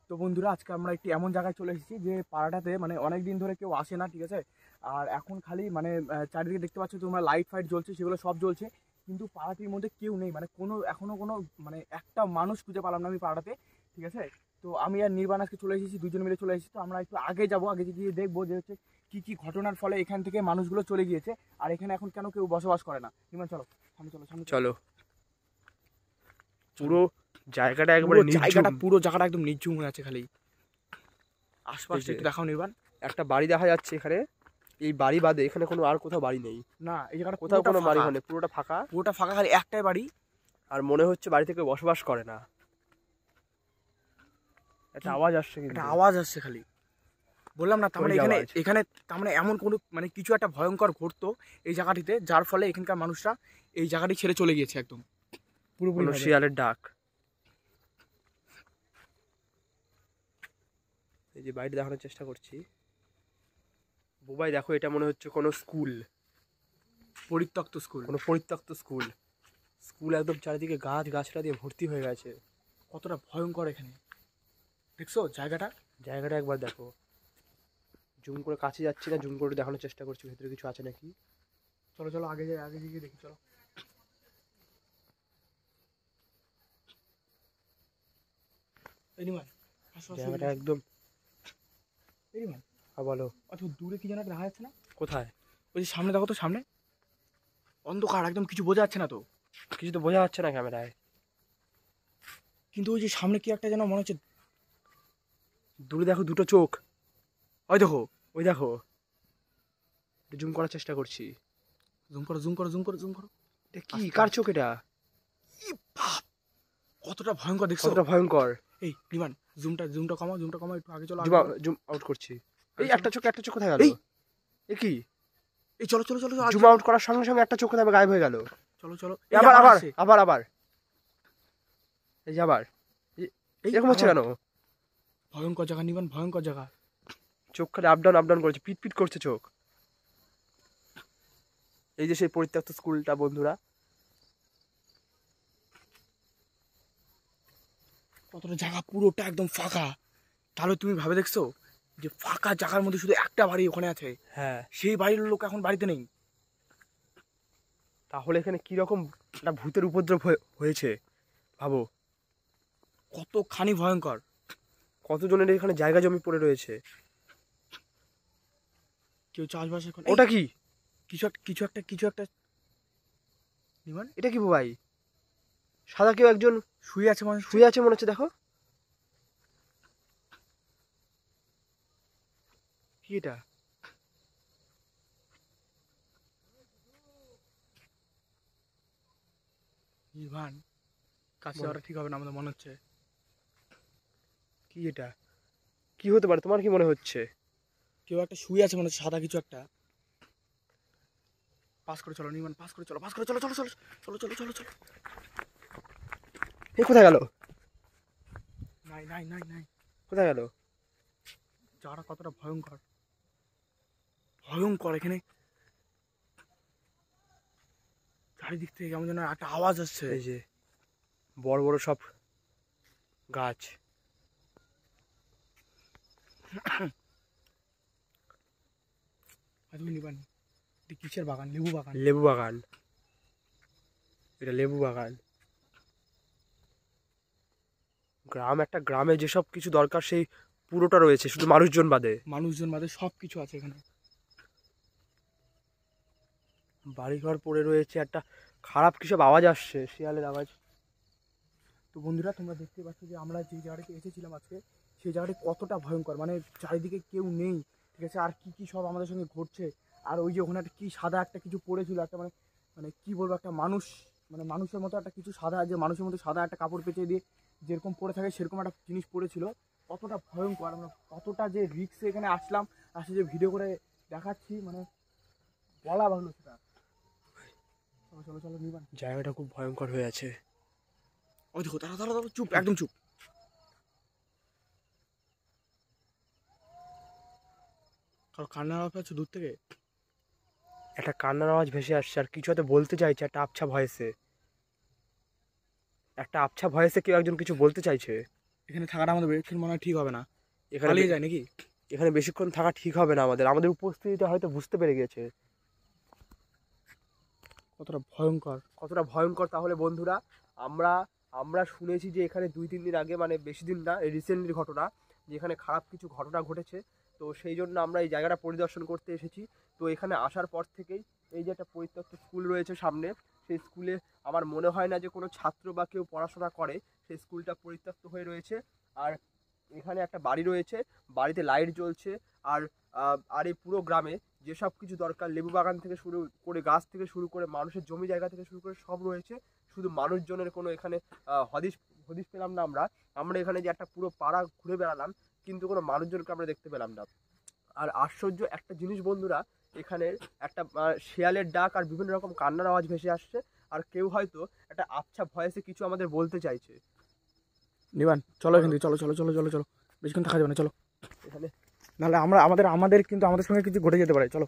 তো বন্ধুরা আজকে আমরা একটি এমন জায়গায় চলে এসেছি যে পাড়াটাতে মানে অনেক দিন ধরে কেউ আসে না, ঠিক আছে। আর এখন খালি মানে চারিদিকে দেখতে পাচ্ছ তোমরা, লাইট ফাইট জ্বলছে, সেগুলো সব জ্বলছে, কিন্তু পাড়াটির মধ্যে কেউ নেই, মানে এখনো কোনো মানে একটা মানুষ খুঁজে পেলাম না আমি পাড়াতে, ঠিক আছে। তো আমি আর নির্বাণ আজকে চলে এসেছি, দুজন মিলে চলে এসেছি। তো আমরা একটু আগে যাবো, আগে গিয়ে দেখবো যে হচ্ছে কী কী ঘটনার ফলে এখান থেকে মানুষগুলো চলে গিয়েছে, আর এখানে এখন কেন কেউ বসবাস করে না। নির্বাণ চলো সামনে, চলো সামনে চলো। পুরো জায়গাটা একবারে পুরো জায়গাটা একদম নির্জুম হয়ে আছে, খালি আশপাশটা একটু দেখাও নির্বাণ। একটা বাড়ি দেখা যাচ্ছে এখানে, এই বাড়ি বাদে এখানে কোনো আর কোথাও বাড়ি নেই। না, এই জায়গাটা কোথাও কোনো বাড়ি হয় না, পুরোটা ফাঁকা। খালি একটাই বাড়ি, আর মনে হচ্ছে বাড়ি থেকে বসবাস করে না। একটা আওয়াজ আসছে, কিন্তু আওয়াজ আসছে খালি, বললাম না। তার মানে এখানে তার মানে এমন কোনো মানে কিছু একটা ভয়ঙ্কর ঘটতো এই জায়গাটিতে, যার ফলে এখানকার মানুষরা এই জায়গাটি ছেড়ে চলে গিয়েছে একদম পুরোপুরি। শিয়ালের ডাক। এই যে বাড়িটা দেখানোর চেষ্টা করছি, বুবাই দেখো, এটা মনে হচ্ছে কোনো স্কুল, পরিত্যক্ত স্কুল, কোনো পরিত্যক্ত স্কুল। স্কুল একদম চারিদিকে গাছ গাছড়া দিয়ে ভর্তি হয়ে গেছে। কতটা ভয়ঙ্কর এখানে, দেখছো জায়গাটা একবার দেখো। জুম করে কাছে যাচ্ছি না, জুম করে দেখানোর চেষ্টা করছি ভেতরে কিছু আছে নাকি। চলো চলো আগে যাই, আগে গিয়ে দেখি, চলো। জায়গাটা একদম বলো। অত দূরে কি যেন দেখা যাচ্ছে না? কোথায়? ওই যে সামনে দেখো তো, সামনে অন্ধকার একদম, কিছু বোঝা যাচ্ছে না তো। কিছু তো বোঝা যাচ্ছে না ক্যামেরায়, কিন্তু ওই যে সামনে কি একটা যেন মনে হচ্ছে। দূরে দেখো দুটো চোখ, ওই দেখো। জুম করার চেষ্টা করছি, জুম করো জুম করো জুম করো জুম করো। এটা কি, কার চোখ এটা? কতটা ভয়ঙ্কর দেখছো? কতটা ভয়ঙ্কর। এই বিমান, জুমটা কমাও একটু, আগে চলো। জুম আউট করছি। এই একটা চোখ কোথায় গেল? এ কি? এই চলো চলো চলো, জুম আউট করার সঙ্গে সঙ্গে একটা চোখ কোথায় গায়েব হয়ে গেল। চলো চলো, আবার এই যে আবার এরকম হচ্ছে কেন? ভয়ঙ্কর জায়গা নিবান, ভয়ঙ্কর জায়গা। চোখ খালি আপ ডাউন করছে, পিট করছে চোখ। এই যে সেই পরিত্যক্ত স্কুলটা বন্ধুরা। কতটা জায়গা, পুরোটা একদম ফাঁকা। তাহলে তুমি ভাবে দেখছো যে ফাঁকা জায়গার মধ্যে শুধু একটা বাড়ি ওখানে আছে। হ্যাঁ, সেই বাড়ির লোক এখন বাড়িতে নেই। তাহলে এখানে কিরকম একটা ভূতের উপদ্রব হয়েছে ভাবো। কতখানি ভয়ঙ্কর। কতজনের এখানে জায়গা জমি পড়ে রয়েছে। কেউ চাষবাস এখন। ওটা কি? কিছু একটা নিবান, এটা কি ভাই? সাদা কেউ একজন শুয়ে আছে মনে হচ্ছে, দেখো কি এটা? নিবান কাছে যাওয়াটা ঠিক হবে না আমাদের মনে হচ্ছে। কি এটা? কি হতে পারে, তোমার কি মনে হচ্ছে? কেউ একটা শুয়ে আছে মনে হচ্ছে, সাদা কিছু একটা। পাস করে চলো নিবান, পাস করে চলো চলো চলো চলো চলো চলো চলো চলো। এ কোথায় গেল? নাই কোথায় গেল? জায়গাটা কতটা ভয়ঙ্কর এখানে। চারিদিক থেকে কেমন যেন একটা আওয়াজ আসছে। এই যে বড় বড় সব গাছ। কিসের বাগান? লেবু বাগান। এটা লেবু বাগান। একটা গ্রামে যেসব কিছু দরকার সেই পুরোটা রয়েছে, শুধু মানুষজন বাদে সব কিছু আছে এখানে। বাড়িঘর পড়ে রয়েছে, একটা খারাপ কিসব আওয়াজ আসছে, শিয়ালের আওয়াজ। তো বন্ধুরা তোমরা দেখতে পাচ্ছ যে আমরা যে জায়গাটাতে এসেছিলাম আজকে, সেই জায়গাটি কতটা ভয়ঙ্কর, মানে চারিদিকে কেউ নেই, ঠিক আছে। আর কি সব আমাদের সঙ্গে ঘটছে। আর ওই যে ওখানে একটা কি সাদা একটা কিছু পড়েছিল, একটা মানে মানে কি বলবো, একটা মানুষ, মানে মানুষের মতো একটা কিছু সাদা, যে মানুষের মতো সাদা একটা কাপড় পেঁচিয়ে দিয়ে যেরকম পড়ে থাকে সেরকম একটা জিনিস পড়েছিল। কতটা ভয়ঙ্কর, আমরা কতটা যে রিক্সে এখানে আসলাম, আসে যে ভিডিও করে দেখাচ্ছি, মানে বলা ভালো সেটা। চলো চলো চলো নিবান, জায়গাটা খুব ভয়ঙ্কর হয়ে আছে। ওই দেখো, দাঁড়া চুপ, একদম চুপ। কারো কান্নার আওয়াজ পাচ্ছ দূর থেকে? একটা কান্নার আওয়াজ ভেসে আসছে, আর কিছু হয়তো বলতে চাইছে একটা আবছা ভয়েসে। কেউ একজন কিছু বলতে চাইছে। এখানে থাকাটা আমাদের বেশিক্ষণ মনে হয় ঠিক হবে না, এখানে পালিয়ে যায় নাকি? এখানে বেশিক্ষণ থাকা ঠিক হবে না, আমাদের উপস্থিতিটা হয়তো বুঝতে পেরে গেছে। কতটা ভয়ঙ্কর তাহলে বন্ধুরা। আমরা আমরা শুনেছি যে এখানে 2-3 দিন আগে, মানে বেশি দিন না, রিসেন্টলি ঘটনা, যে এখানে খারাপ কিছু ঘটনা ঘটেছে। তো সেই জন্য আমরা এই জায়গাটা পরিদর্শন করতে এসেছি। তো এখানে আসার পর থেকেই এই যে একটা পরিত্যক্ত স্কুল রয়েছে সামনে, সেই স্কুলে আমার মনে হয় না যে কোনো ছাত্র বা কেউ পড়াশোনা করে। সেই স্কুলটা পরিত্যক্ত হয়ে রয়েছে। আর এখানে একটা বাড়ি রয়েছে, বাড়িতে লাইট জ্বলছে। আর আর এই পুরো গ্রামে যেসব কিছু দরকার, লেবু বাগান থেকে শুরু করে, গাছ থেকে শুরু করে, মানুষের জমি জায়গা থেকে শুরু করে সব রয়েছে। শুধু মানুষজনের কোনো এখানে হদিশ হদিশ পেলাম না। আমরা এখানে যে একটা পুরো পাড়া ঘুরে বেড়ালাম, কিন্তু কোনো মানুষজনকে আমরা দেখতে পেলাম না। আর আশ্চর্য একটা জিনিস বন্ধুরা, এখানের একটা শেয়ালের ডাক আর বিভিন্ন রকম কান্নার আওয়াজ ভেসে আসছে। আর কেউ হয়তো একটা আবছা ভয়েসে কিছু আমাদের বলতে চাইছে। নিবান, চলো এখান থেকে, চলো চলো চলো চলো চলো, বেশিক্ষণ থাকা যাবে না, চলো। এখানে নাহলে আমাদের কিন্তু আমাদের সঙ্গে কিছু ঘটে যেতে পারে, চলো।